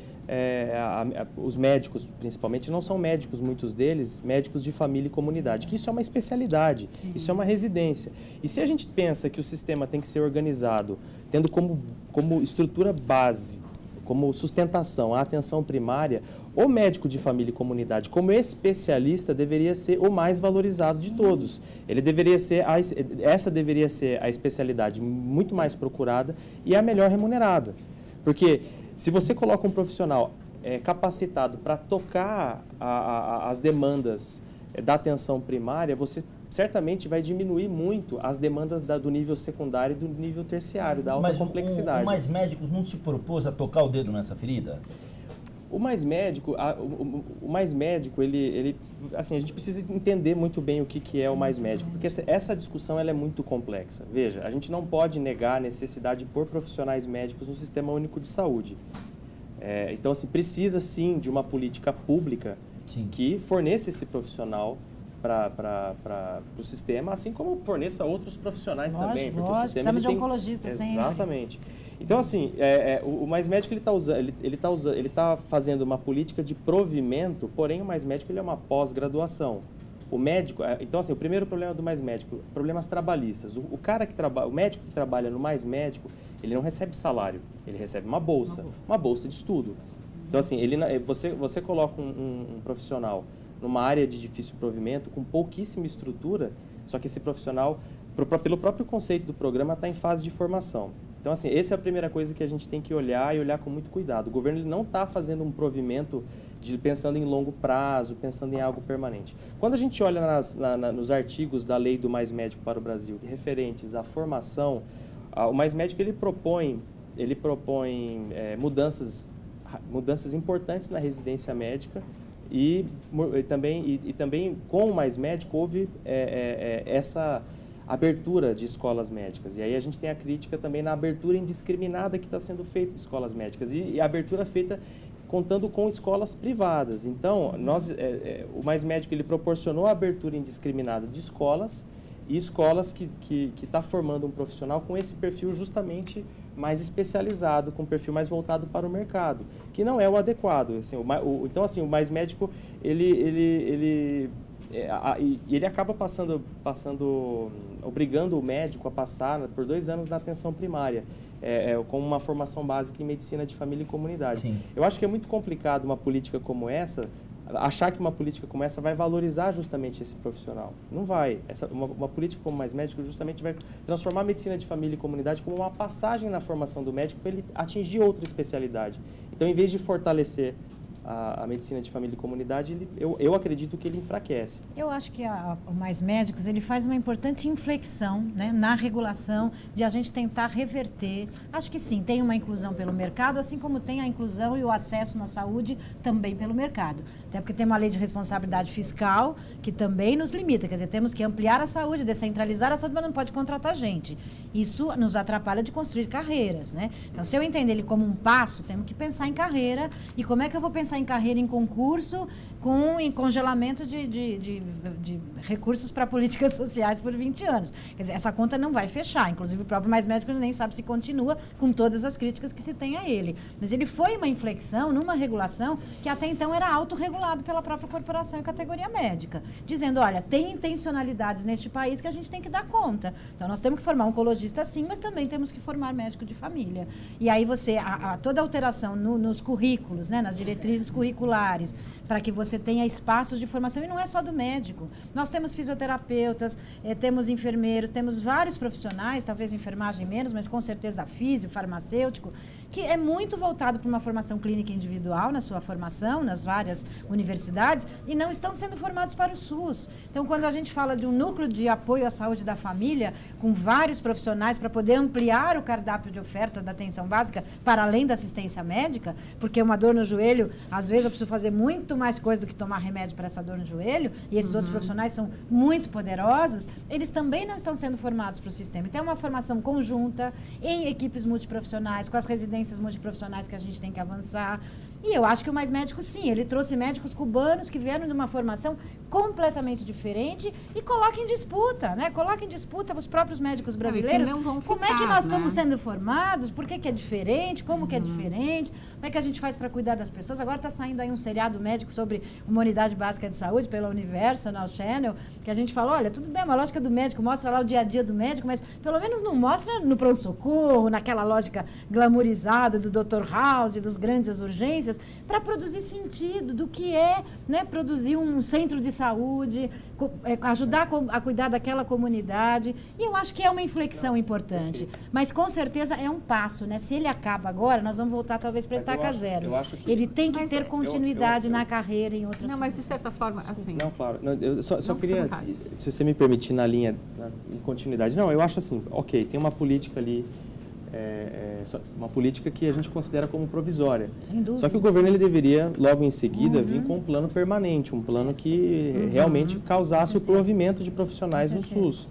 os médicos principalmente, não são médicos, muitos deles, médicos de família e comunidade, que isso é uma especialidade, isso é uma residência. E se a gente pensa que o sistema tem que ser organizado, tendo como estrutura base, como sustentação, a atenção primária, o médico de família e comunidade, como especialista, deveria ser o mais valorizado de todos. Ele deveria ser essa deveria ser a especialidade muito mais procurada e a melhor remunerada. Porque se você coloca um profissional capacitado para tocar as demandas da atenção primária, você certamente vai diminuir muito as demandas do nível secundário e do nível terciário, da alta complexidade. Mas o Mais Médicos não se propôs a tocar o dedo nessa ferida? O Mais Médico, ele assim, a gente precisa entender muito bem o que é o Mais Médico, porque essa discussão ela é muito complexa. Veja, a gente não pode negar a necessidade de pôr profissionais médicos no Sistema Único de Saúde. Então, assim, precisa sim de uma política pública que forneça esse profissional para o sistema, assim como forneça outros profissionais também. Porque o sistema precisamos de oncologistas sempre. Exatamente. Então, assim, o Mais Médico ele tá fazendo uma política de provimento, porém o Mais Médico ele é uma pós-graduação. O médico, então assim, o primeiro problema do Mais Médico, problemas trabalhistas. O médico que trabalha no Mais Médico, ele não recebe salário, ele recebe uma bolsa de estudo. Então assim, você coloca um profissional numa área de difícil provimento, com pouquíssima estrutura, só que esse profissional, pelo próprio conceito do programa, está em fase de formação. Então, assim, essa é a primeira coisa que a gente tem que olhar e olhar com muito cuidado. O governo ele não está fazendo um provimento pensando em longo prazo, pensando em algo permanente. Quando a gente olha nos artigos da Lei do Mais Médico para o Brasil, referentes à formação, o Mais Médico ele propõe mudanças importantes na residência médica. E também com o Mais Médico houve essa abertura de escolas médicas. E aí a gente tem a crítica também na abertura indiscriminada que está sendo feita de escolas médicas. E a abertura feita contando com escolas privadas. Então, o Mais Médico ele proporcionou a abertura indiscriminada de escolas e escolas que está formando um profissional com esse perfil justamente mais especializado, com um perfil mais voltado para o mercado, que não é o adequado. Assim, então, assim, o Mais Médico, ele acaba obrigando o médico a passar por 2 anos na atenção primária, com uma formação básica em medicina de família e comunidade. Sim. Eu acho que é muito complicado uma política como essa, achar que uma política como essa vai valorizar justamente esse profissional. Não vai. Uma política como Mais Médico justamente vai transformar a medicina de família e comunidade como uma passagem na formação do médico para ele atingir outra especialidade. Então, em vez de fortalecer a medicina de família e comunidade, eu acredito que ele enfraquece. Eu acho que o Mais Médicos, ele faz uma importante inflexão, né, na regulação, de a gente tentar reverter. Acho que sim, tem uma inclusão pelo mercado, assim como tem a inclusão e o acesso na saúde também pelo mercado. Até porque tem uma lei de responsabilidade fiscal que também nos limita, quer dizer, temos que ampliar a saúde, descentralizar a saúde, mas não pode contratar gente. Isso nos atrapalha de construir carreiras, né? Então, se eu entender ele como um passo, temos que pensar em carreira. E como é que eu vou pensar em carreira em concurso em congelamento de recursos para políticas sociais por 20 anos? Quer dizer, essa conta não vai fechar. Inclusive, o próprio Mais Médicos nem sabe se continua com todas as críticas que se tem a ele. Mas ele foi uma inflexão numa regulação que até então era autorregulado pela própria corporação e categoria médica, dizendo, olha, tem intencionalidades neste país que a gente tem que dar conta. Então, nós temos que formar um oncologista sim, mas também temos que formar médico de família. E aí toda alteração nos currículos, né, nas diretrizes curriculares, para que você tenha espaços de formação, e não é só do médico. Nós temos fisioterapeutas, temos enfermeiros, temos vários profissionais, talvez enfermagem menos, mas com certeza físio, farmacêutico, que é muito voltado para uma formação clínica individual na sua formação, nas várias universidades, e não estão sendo formados para o SUS. Então, quando a gente fala de um núcleo de apoio à saúde da família, com vários profissionais para poder ampliar o cardápio de oferta da atenção básica para além da assistência médica, porque uma dor no joelho, às vezes eu preciso fazer muito mais coisa do que tomar remédio para essa dor no joelho, e esses outros profissionais são muito poderosos, eles também não estão sendo formados para o sistema. Então, é uma formação conjunta, em equipes multiprofissionais, com as residências multiprofissionais que a gente tem que avançar. E eu acho que o Mais Médicos, sim, ele trouxe médicos cubanos que vieram de uma formação completamente diferente e coloca em disputa, né? Coloca em disputa os próprios médicos brasileiros. Não vão como ficar, é que nós né? estamos sendo formados? Por que é diferente? Como que é diferente? Como é que a gente faz para cuidar das pessoas? Agora está saindo aí um seriado médico sobre uma unidade básica de saúde pela Universal Channel, que a gente fala, olha, tudo bem, uma lógica do médico, mostra lá o dia a dia do médico, mas pelo menos não mostra no pronto-socorro, naquela lógica glamourizada do Dr. House, dos grandes urgências, para produzir sentido do que é, né, produzir um centro de saúde, ajudar a cuidar daquela comunidade. E eu acho que é uma inflexão importante. Mas com certeza é um passo, né? Se ele acaba agora, nós vamos voltar talvez para estaca zero. Eu acho que ele tem que ter continuidade na carreira em outras Não, mas de certa forma, assim... Não, claro. Não, eu só Não, queria, fica à vontade. se você me permitir, na linha, em continuidade. Não, eu acho assim, ok, tem uma política ali, uma política que a gente considera como provisória. Sem dúvida. Só que o governo ele deveria, logo em seguida, vir com um plano permanente, um plano que realmente causasse o provimento de profissionais no SUS.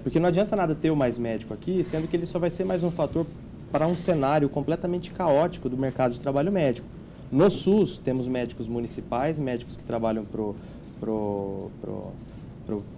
Porque não adianta nada ter o Mais Médico aqui, sendo que ele só vai ser mais um fator para um cenário completamente caótico do mercado de trabalho médico. No SUS, temos médicos municipais, médicos que trabalham pro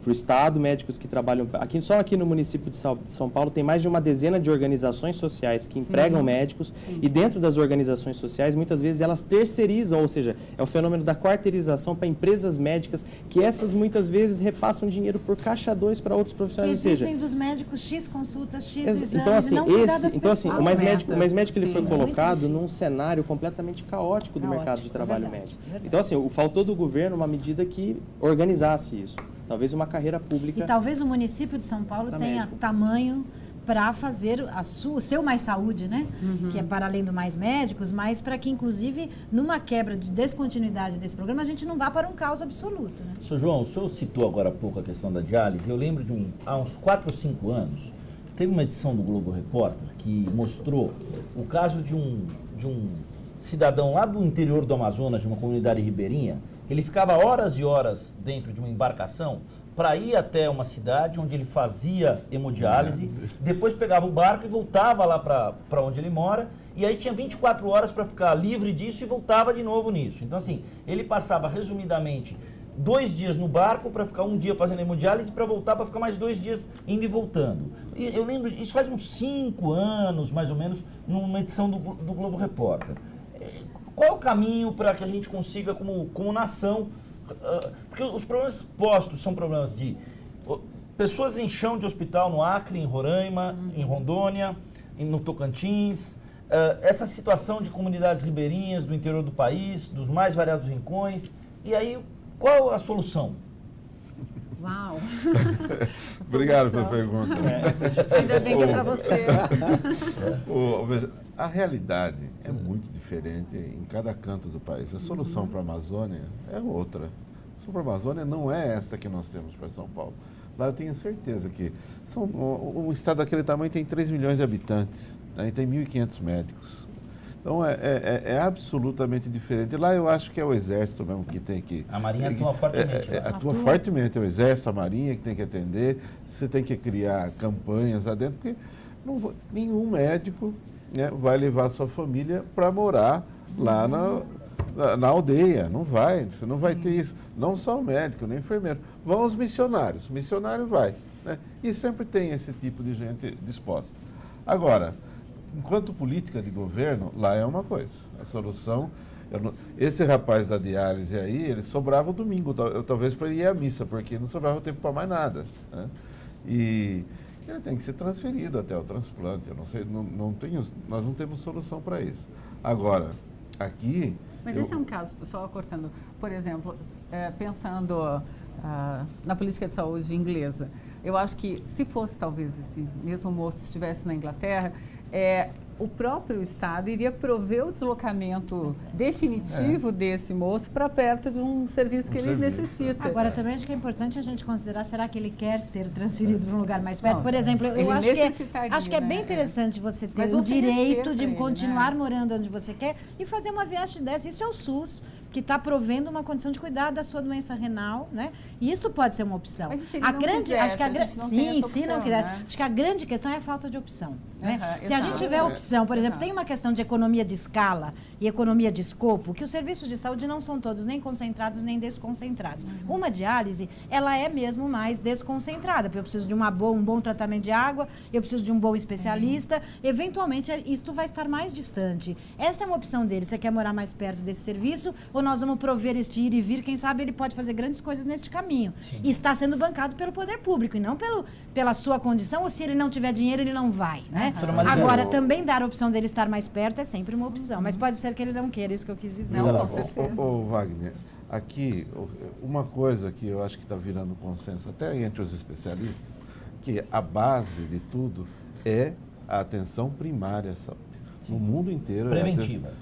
Estado, médicos que trabalham... Só aqui no município de São Paulo tem mais de uma dezena de organizações sociais que empregam médicos, e dentro das organizações sociais, muitas vezes elas terceirizam, ou seja, é o fenômeno da quarteirização para empresas médicas, que essas muitas vezes repassam dinheiro por caixa 2 para outros profissionais. Existem dos médicos X consultas, X exames, então, assim, não cuidar das então, assim, pessoas. o Mais Médico ele foi Sim, colocado num cenário completamente caótico do mercado de trabalho médico. Então, assim, faltou do governo uma medida que organizasse isso. Talvez uma carreira pública. E talvez o município de São Paulo tenha médico. tamanho para fazer o seu Mais Saúde, né? Que é para além do Mais Médicos, mas para que, inclusive, numa quebra de descontinuidade desse programa, a gente não vá para um caos absoluto, né? Sr. João, o senhor citou agora há pouco a questão da diálise. Eu lembro há uns 4 ou 5 anos, teve uma edição do Globo Repórter que mostrou o caso de um cidadão lá do interior do Amazonas, de uma comunidade ribeirinha. Ele ficava horas e horas dentro de uma embarcação para ir até uma cidade onde ele fazia hemodiálise, depois pegava o barco e voltava lá para onde ele mora, e aí tinha 24 horas para ficar livre disso e voltava de novo nisso. Então, assim, ele passava, resumidamente, 2 dias no barco para ficar 1 dia fazendo hemodiálise para voltar para ficar mais 2 dias indo e voltando. E eu lembro, isso faz uns 5 anos, mais ou menos, numa edição do Globo Repórter. Qual é o caminho para que a gente consiga, como nação, porque os problemas postos são problemas de pessoas em chão de hospital no Acre, em Roraima, em Rondônia, no Tocantins, essa situação de comunidades ribeirinhas do interior do país, dos mais variados rincões, e aí qual a solução? Uau! Obrigado pela pergunta. Ainda bem que é para você. Veja, A realidade é muito diferente em cada canto do país. A solução para a Amazônia é outra. A solução para a Amazônia não é essa que nós temos para São Paulo. Lá eu tenho certeza que um estado daquele tamanho tem 3 milhões de habitantes, né, e tem 1.500 médicos. Então é absolutamente diferente. Lá eu acho que é o Exército mesmo que tem que... A Marinha atua fortemente. Atua fortemente, é o Exército, a Marinha que tem que atender. Você tem que criar campanhas lá dentro, porque nenhum médico, né, vai levar a sua família para morar lá na aldeia. Não vai, você não vai ter isso. Não só o médico, nem o enfermeiro. Vão os missionários. O missionário vai, né? E sempre tem esse tipo de gente disposta. Agora, enquanto política de governo, lá é uma coisa. A solução... Esse rapaz da diálise aí, ele sobrava o domingo, talvez para ele ir à missa, porque não sobrava tempo para mais nada, né? E ele tem que ser transferido até o transplante. Eu não sei, nós não temos solução para isso. Agora, aqui... Mas esse é um caso, só cortando, por exemplo, pensando na política de saúde inglesa, eu acho que se fosse talvez esse mesmo moço estivesse na Inglaterra, o próprio Estado iria prover o deslocamento definitivo desse moço para perto de um serviço que ele necessita. Agora, também acho que é importante a gente considerar, será que ele quer ser transferido para um lugar mais perto? Não, por exemplo, eu acho que é bem né? interessante você ter Mas o direito de ele, continuar né? morando onde você quer e fazer uma viagem dessa. Isso é o SUS, que está provendo uma condição de cuidar da sua doença renal, né? E isso pode ser uma opção. Mas e se ele não quisesse, acho que sim, não quiser. Né? Acho que a grande questão é a falta de opção, né? Se a exato. gente tiver opção, por exemplo, tem uma questão de economia de escala e economia de escopo, que os serviços de saúde não são todos nem concentrados nem desconcentrados. Uma diálise, ela é mesmo mais desconcentrada, porque eu preciso de um bom tratamento de água, eu preciso de um bom especialista, eventualmente isto vai estar mais distante. Esta é uma opção dele, você quer morar mais perto desse serviço ou nós vamos prover este ir e vir, quem sabe ele pode fazer grandes coisas neste caminho. E está sendo bancado pelo poder público e não pela sua condição, ou se ele não tiver dinheiro, ele não vai, né? Agora, também dar a opção dele estar mais perto é sempre uma opção, mas pode ser que ele não queira, isso que eu quis dizer. Não, com certeza. Ô, Wagner, aqui, uma coisa que eu acho que está virando consenso, até entre os especialistas, que a base de tudo é a atenção primária à saúde. No mundo inteiro. Preventiva.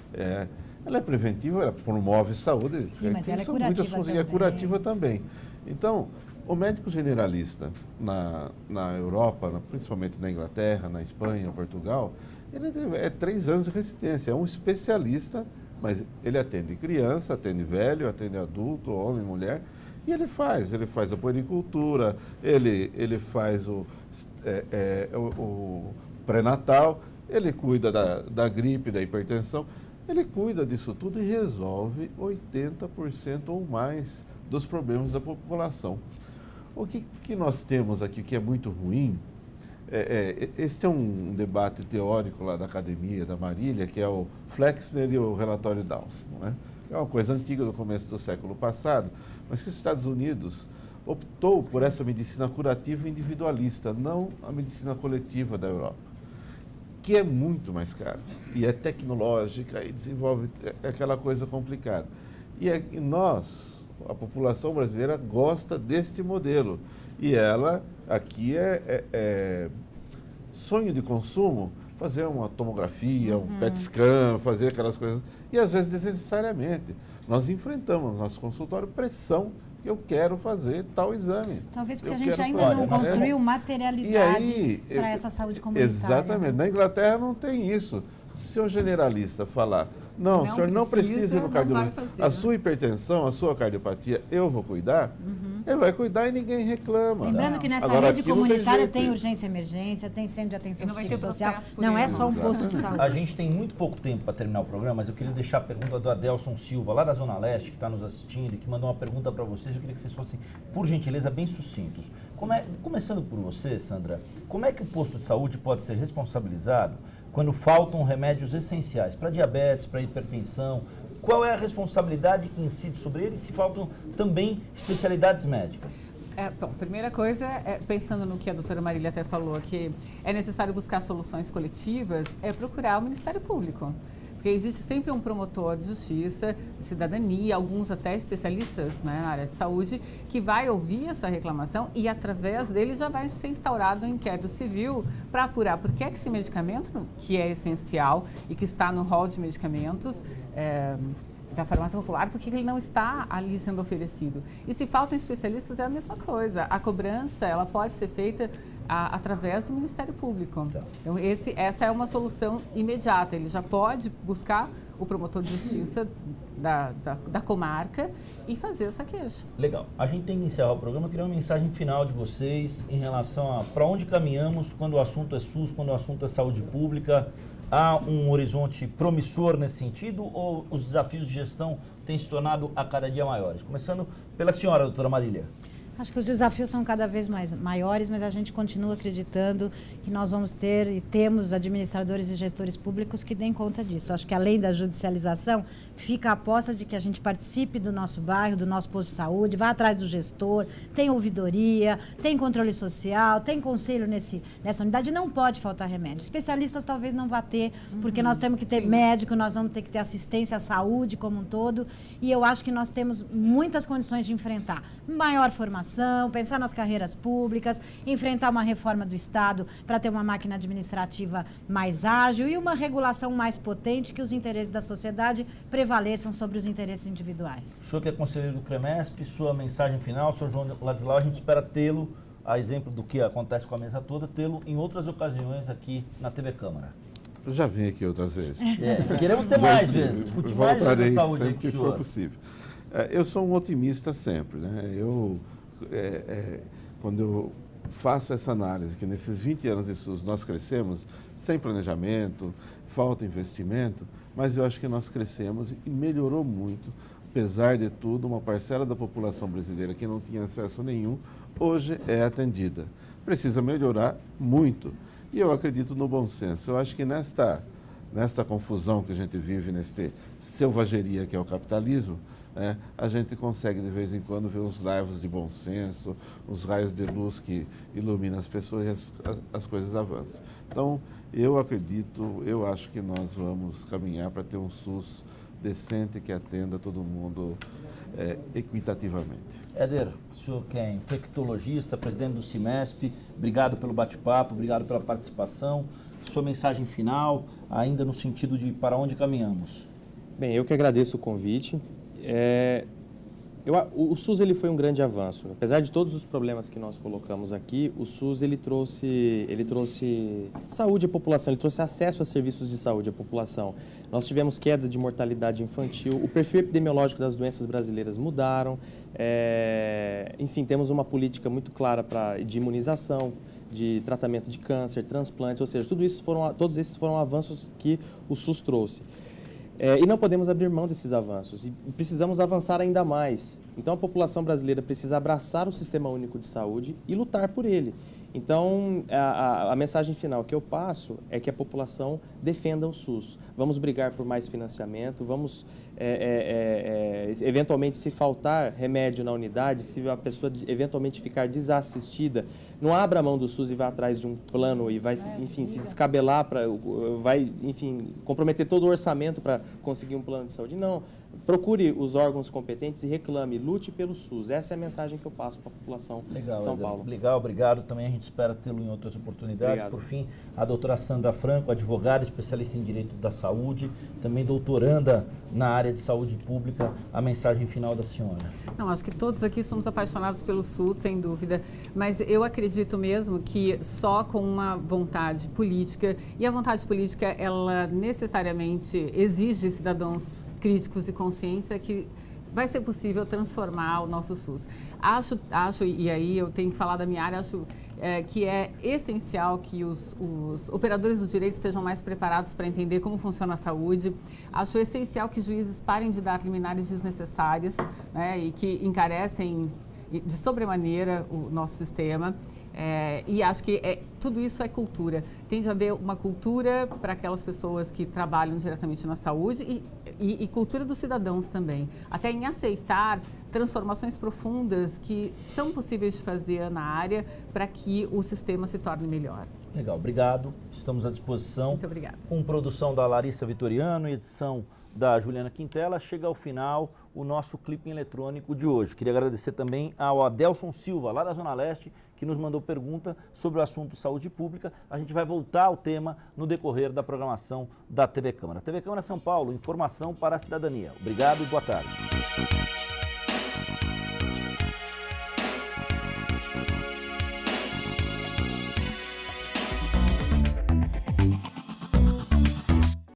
Ela é preventiva, ela promove saúde. Sim, mas ela é curativa também. E é curativa também. Então, o médico generalista na Europa, principalmente na Inglaterra, na Espanha, Portugal, ele é 3 anos de residência. É um especialista, mas ele atende criança, atende velho, atende adulto, homem, mulher. E ele faz a puericultura, ele faz o pré-natal, ele cuida da gripe, da hipertensão. Ele cuida disso tudo e resolve 80% ou mais dos problemas da população. O que nós temos aqui que é muito ruim, este é um debate teórico lá da academia, da Marília, que é o Flexner e o relatório Dawson, né? É uma coisa antiga do começo do século passado, mas que os Estados Unidos optou por essa medicina curativa individualista, não a medicina coletiva da Europa, que é muito mais cara e é tecnológica e desenvolve aquela coisa complicada. E nós, a população brasileira, gosta deste modelo. E ela, aqui é sonho de consumo, fazer uma tomografia, um PET scan, fazer aquelas coisas. E às vezes desnecessariamente. Nós enfrentamos no nosso consultório pressão que eu quero fazer tal exame. Talvez porque a gente ainda não construiu materialidade para essa saúde comunitária. Exatamente. Né? Na Inglaterra não tem isso. Se o generalista falar, não, o senhor não precisa ir no cardiologista, a sua hipertensão, a sua cardiopatia, eu vou cuidar, ele vai cuidar e ninguém reclama. Lembrando que nessa rede comunitária tem urgência e emergência, tem centro de atenção psicossocial, não é só um posto de saúde. A gente tem muito pouco tempo para terminar o programa, mas eu queria deixar a pergunta do Adelson Silva, lá da Zona Leste, que está nos assistindo e que mandou uma pergunta para vocês. Eu queria que vocês fossem, por gentileza, bem sucintos. Começando por você, Sandra, como é que o posto de saúde pode ser responsabilizado quando faltam remédios essenciais para diabetes, para hipertensão? Qual é a responsabilidade que incide sobre eles se faltam também especialidades médicas? Bom, primeira coisa, pensando no que a doutora Marília até falou, que é necessário buscar soluções coletivas, é procurar o Ministério Público. Porque existe sempre um promotor de justiça, de cidadania, alguns até especialistas, né, na área de saúde, que vai ouvir essa reclamação e, através dele, já vai ser instaurado um inquérito civil para apurar por que é que esse medicamento, que é essencial e que está no rol de medicamentos da farmácia popular, por que ele não está ali sendo oferecido. E se faltam especialistas, é a mesma coisa. A cobrança, ela pode ser feita através do Ministério Público. Então, essa é uma solução imediata. Ele já pode buscar o promotor de justiça da comarca e fazer essa queixa. Legal. A gente tem que encerrar o programa. Eu queria uma mensagem final de vocês em relação a para onde caminhamos quando o assunto é SUS, quando o assunto é saúde pública. Há um horizonte promissor nesse sentido ou os desafios de gestão têm se tornado a cada dia maiores? Começando pela senhora, doutora Marília. Acho que os desafios são cada vez mais maiores, mas a gente continua acreditando que nós vamos ter e temos administradores e gestores públicos que deem conta disso. Acho que além da judicialização, fica a aposta de que a gente participe do nosso bairro, do nosso posto de saúde, vá atrás do gestor, tem ouvidoria, tem controle social, tem conselho nessa unidade, não pode faltar remédio. Especialistas talvez não vá ter, porque nós temos que ter médico, nós vamos ter que ter assistência à saúde como um todo, e eu acho que nós temos muitas condições de enfrentar maior formação, pensar nas carreiras públicas, enfrentar uma reforma do Estado para ter uma máquina administrativa mais ágil e uma regulação mais potente que os interesses da sociedade prevaleçam sobre os interesses individuais. O senhor que é conselheiro do CREMESP, sua mensagem final, senhor João Ladislau, a gente espera tê-lo, a exemplo do que acontece com a mesa toda, tê-lo em outras ocasiões aqui na TV Câmara. Eu já vim aqui outras vezes. Queremos ter mais vezes, discutir mais vezes a saúde sempre que for possível. Eu sou um otimista sempre, né? Quando eu faço essa análise, que nesses 20 anos de SUS nós crescemos sem planejamento, falta investimento, mas eu acho que nós crescemos e melhorou muito. Apesar de tudo, uma parcela da população brasileira que não tinha acesso nenhum, hoje é atendida. Precisa melhorar muito. E eu acredito no bom senso. Eu acho que nesta confusão que a gente vive, nesta selvageria que é o capitalismo, a gente consegue de vez em quando ver uns raios de bom senso, uns raios de luz que iluminam as pessoas e as coisas avançam. Então, eu acho que nós vamos caminhar para ter um SUS decente que atenda todo mundo equitativamente. Éder, o senhor que é infectologista, presidente do CIMESP, obrigado pelo bate-papo, obrigado pela participação. Sua mensagem final, ainda no sentido de para onde caminhamos. Bem, eu que agradeço o convite. O SUS ele foi um grande avanço. Apesar de todos os problemas que nós colocamos aqui, o SUS ele trouxe saúde à população, ele trouxe acesso a serviços de saúde à população. Nós tivemos queda de mortalidade infantil, o perfil epidemiológico das doenças brasileiras mudaram, enfim, temos uma política muito clara de imunização, de tratamento de câncer, transplantes, ou seja, todos esses foram avanços que o SUS trouxe. E não podemos abrir mão desses avanços e precisamos avançar ainda mais. Então, a população brasileira precisa abraçar o Sistema Único de Saúde e lutar por ele. Então, a mensagem final que eu passo é que a população defenda o SUS. Vamos brigar por mais financiamento, vamos, eventualmente, se faltar remédio na unidade, se a pessoa eventualmente ficar desassistida, não abra a mão do SUS e vá atrás de um plano e vai, enfim, se descabelar, vai, enfim, comprometer todo o orçamento para conseguir um plano de saúde. Não. Procure os órgãos competentes e reclame, lute pelo SUS. Essa é a mensagem que eu passo para a população de São Paulo. Legal, obrigado. Também a gente espera tê-lo em outras oportunidades. Obrigado. Por fim, a doutora Sandra Franco, advogada, especialista em Direito da Saúde, também doutoranda na área de saúde pública. A mensagem final da senhora. Não, acho que todos aqui somos apaixonados pelo SUS, sem dúvida, mas eu acredito mesmo que só com uma vontade política, e a vontade política, ela necessariamente exige cidadãos críticos e conscientes, é que vai ser possível transformar o nosso SUS. Acho, e aí eu tenho que falar da minha área, acho que é essencial que os operadores do direito estejam mais preparados para entender como funciona a saúde. Acho essencial que juízes parem de dar liminares desnecessárias, né, e que encarecem de sobremaneira o nosso sistema. E acho que tudo isso é cultura. Tem de haver uma cultura para aquelas pessoas que trabalham diretamente na saúde e cultura dos cidadãos também. Até em aceitar transformações profundas que são possíveis de fazer na área para que o sistema se torne melhor. Legal, obrigado. Estamos à disposição. Muito obrigada. Com produção da Larissa Vitoriano e edição da Juliana Quintela, chega ao final o nosso clipe eletrônico de hoje. Queria agradecer também ao Adelson Silva, lá da Zona Leste, que nos mandou pergunta sobre o assunto saúde pública. A gente vai voltar ao tema no decorrer da programação da TV Câmara. TV Câmara São Paulo, informação para a cidadania. Obrigado e boa tarde.